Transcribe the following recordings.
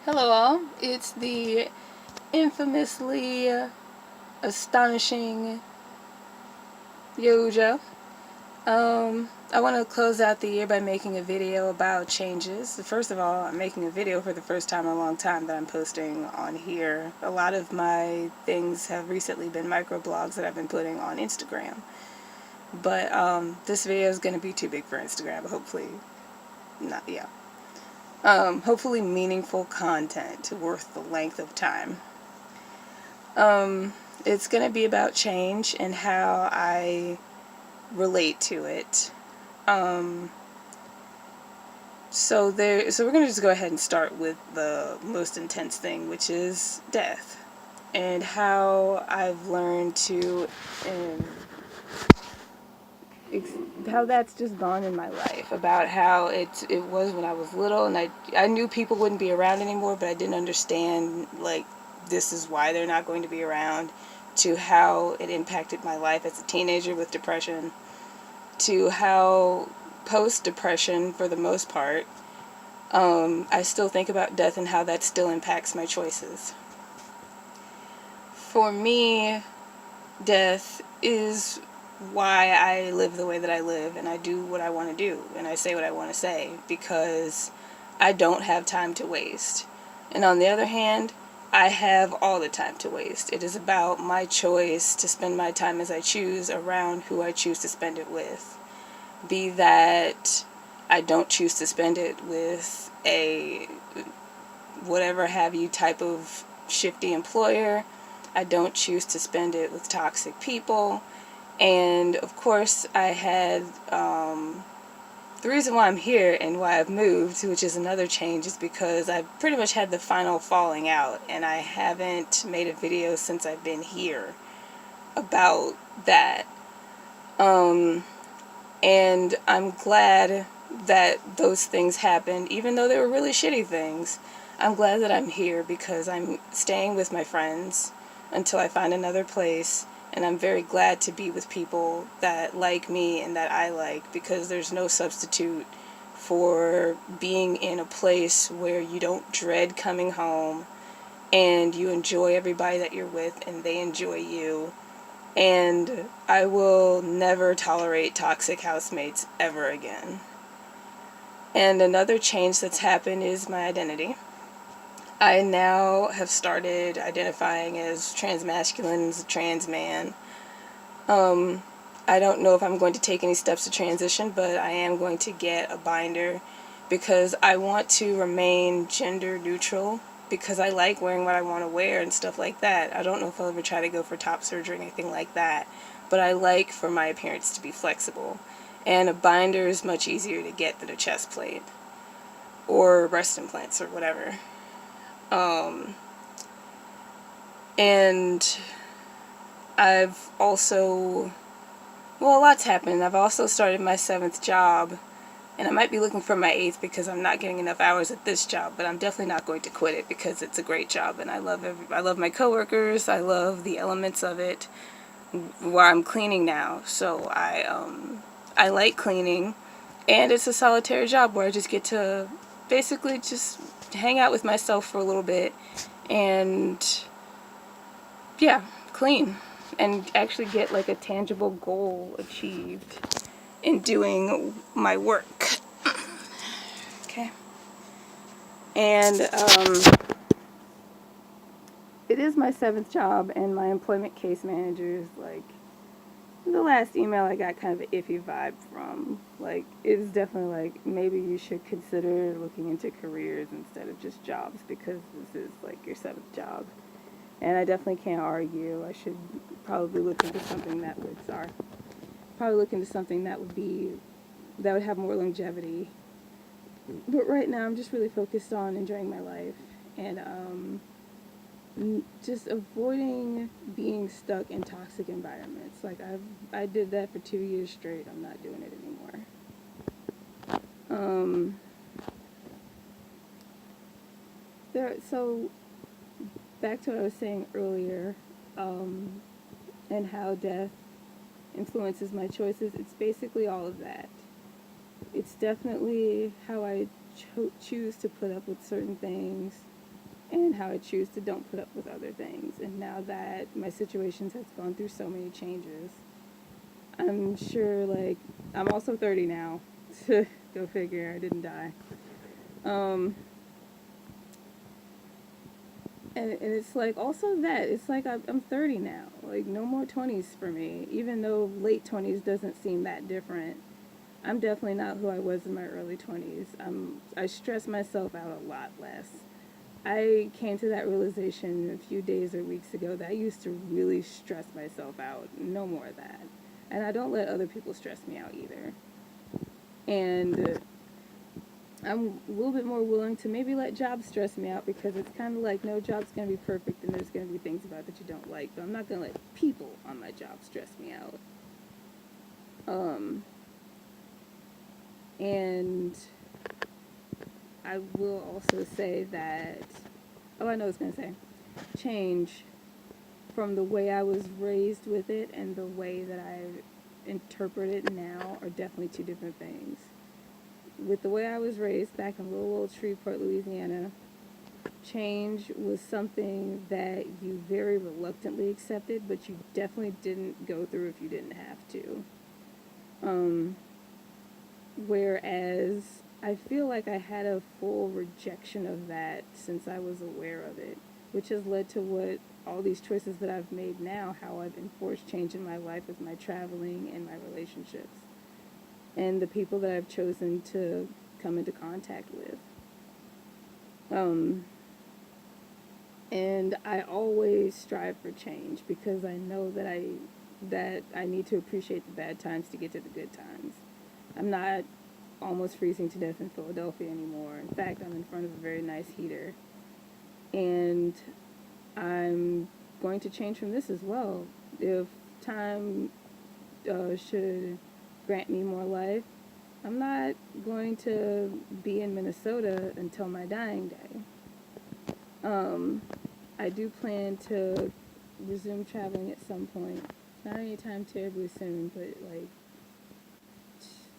Hello all, it's the infamously astonishing Yojo. I want to close out the year by making a video about changes. First of all, I'm making a video for the first time in a long time that I'm posting on here. A lot of my things have recently been microblogs that I've been putting on Instagram. But this video is going to be too big for Instagram, but hopefully not, yeah. Hopefully meaningful content worth the length of time. It's going to be about change and how I relate to it. So we're going to just go ahead and start with the most intense thing, which is death, and how I've learned to, and how that's just gone in my life. About how it was when I was little, and I knew people wouldn't be around anymore, but I didn't understand, like, this is why they're not going to be around, to how it impacted my life as a teenager with depression, to how post-depression, for the most part, I still think about death and how that still impacts my choices. For me, death is why I live the way that I live, and I do what I want to do, and I say what I want to say, because I don't have time to waste. And on the other hand, I have all the time to waste. It is about my choice to spend my time as I choose around who I choose to spend it with. Be that I don't choose to spend it with a whatever have you type of shifty employer. I don't choose to spend it with toxic people. And of course I had the reason why I'm here and why I've moved, which is another change, is because I've pretty much had the final falling out, and I haven't made a video since I've been here about that. And I'm glad that those things happened, even though they were really shitty things. I'm glad that I'm here because I'm staying with my friends until I find another place, and I'm very glad to be with people that like me and that I like, because there's no substitute for being in a place where you don't dread coming home and you enjoy everybody that you're with and they enjoy you. And I will never tolerate toxic housemates ever again. And another change that's happened is my identity. I now have started identifying as transmasculine, as a trans man. I don't know if I'm going to take any steps to transition, but I am going to get a binder because I want to remain gender neutral, because I like wearing what I want to wear and stuff like that. I don't know if I'll ever try to go for top surgery or anything like that, but I like for my appearance to be flexible. And a binder is much easier to get than a chest plate or breast implants or whatever. And I've also, well, a lot's happened. I've also started my 7th job, and I might be looking for my 8th because I'm not getting enough hours at this job, but I'm definitely not going to quit it because it's a great job, and I love my coworkers. I love the elements of it. Where I'm cleaning now, so I like cleaning, and it's a solitary job where I just get to basically just hang out with myself for a little bit and, yeah, clean and actually get like a tangible goal achieved in doing my work. Okay. And it is my 7th job, and my employment case manager is like, the last email I got kind of an iffy vibe from. Like, it's definitely like, maybe you should consider looking into careers instead of just jobs, because this is like your 7th job. And I definitely can't argue. I should probably look into something that would, that would have more longevity. But right now I'm just really focused on enjoying my life and just avoiding being stuck in toxic environments. Like, I did that for 2 years straight. I'm not doing it anymore. So back to what I was saying earlier, and how death influences my choices. It's basically all of that. It's definitely how I choose to put up with certain things. and how I choose to don't put up with other things. And now that my situations has gone through so many changes, I'm sure, like, I'm also 30 now. Go figure, I didn't die. Um, and it's like also that it's like I'm 30 now, like no more 20s for me, even though late 20s doesn't seem that different. I'm definitely not who I was in my early 20s. I stress myself out a lot less. I came to that realization a few days or weeks ago that I used to really stress myself out. No more of that. And I don't let other people stress me out either. And I'm a little bit more willing to maybe let jobs stress me out, because it's kind of like no job's going to be perfect and there's going to be things about it that you don't like. But I'm not going to let people on my job stress me out. And I will also say that, oh, I know what I was going to say. Change from the way I was raised with it and the way that I interpret it now are definitely two different things. With the way I was raised back in little old Shreveport, Louisiana, change was something that you very reluctantly accepted, but you definitely didn't go through if you didn't have to. Whereas I feel like I had a full rejection of that since I was aware of it, which has led to what all these choices that I've made now, how I've enforced change in my life with my traveling and my relationships, and the people that I've chosen to come into contact with. And I always strive for change because I know that I need to appreciate the bad times to get to the good times. I'm not almost freezing to death in Philadelphia anymore. In fact, I'm in front of a very nice heater. And I'm going to change from this as well. If time should grant me more life, I'm not going to be in Minnesota until my dying day. I do plan to resume traveling at some point. Not anytime terribly soon, but like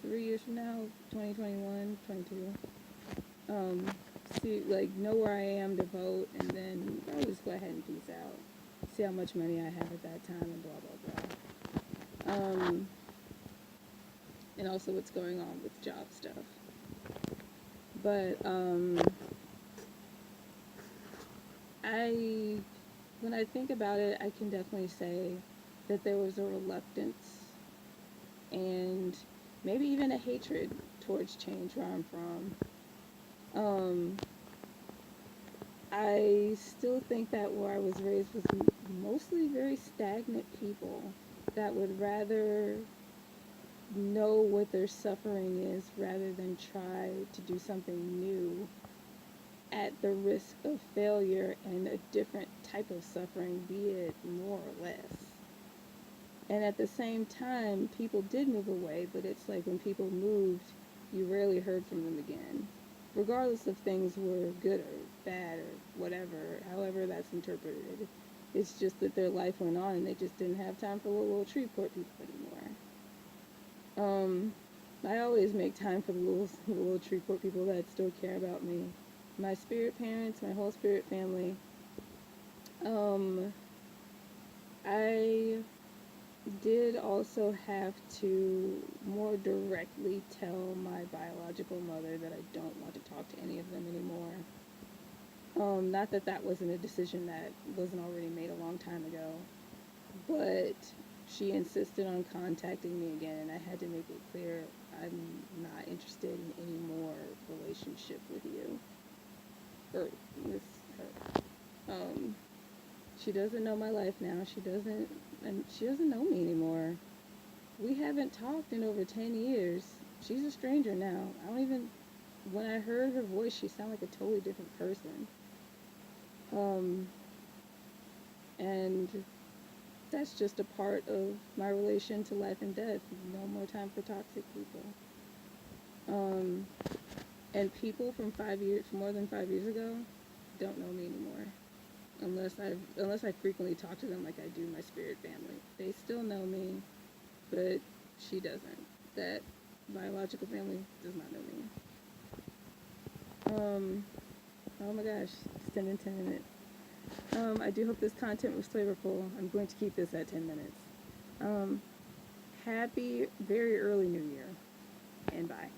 3 years from now, 2021, 22. See, like, know where I am to vote, and then I'll just go ahead and peace out. See how much money I have at that time, and blah, blah, blah. And also what's going on with job stuff. But, when I think about it, I can definitely say that there was a reluctance and maybe even a hatred towards change where I'm from. I still think that where I was raised was mostly very stagnant people that would rather know what their suffering is rather than try to do something new at the risk of failure and a different type of suffering, be it more or less. And at the same time, people did move away, but it's like when people moved, you rarely heard from them again. Regardless if things were good or bad or whatever, however that's interpreted. It's just that their life went on and they just didn't have time for little old Shreveport people anymore. I always make time for the little Shreveport people that still care about me. My spirit parents, my whole spirit family. I did also have to more directly tell my biological mother that I don't want to talk to any of them anymore. Not that that wasn't a decision that wasn't already made a long time ago, but she insisted on contacting me again, and I had to make it clear I'm not interested in any more relationship with you. Or with her. She doesn't know my life now. She doesn't know me anymore. We haven't talked in over 10 years. She's a stranger now. When I heard her voice, she sounded like a totally different person. And that's just a part of my relation to life and death. No more time for toxic people. And people from more than 5 years ago, don't know me anymore. Unless I frequently talk to them like I do my spirit family. They still know me, but she doesn't. That biological family does not know me. Oh my gosh, extended 10 minutes. I do hope this content was flavorful. I'm going to keep this at 10 minutes. Happy very early New Year, and bye.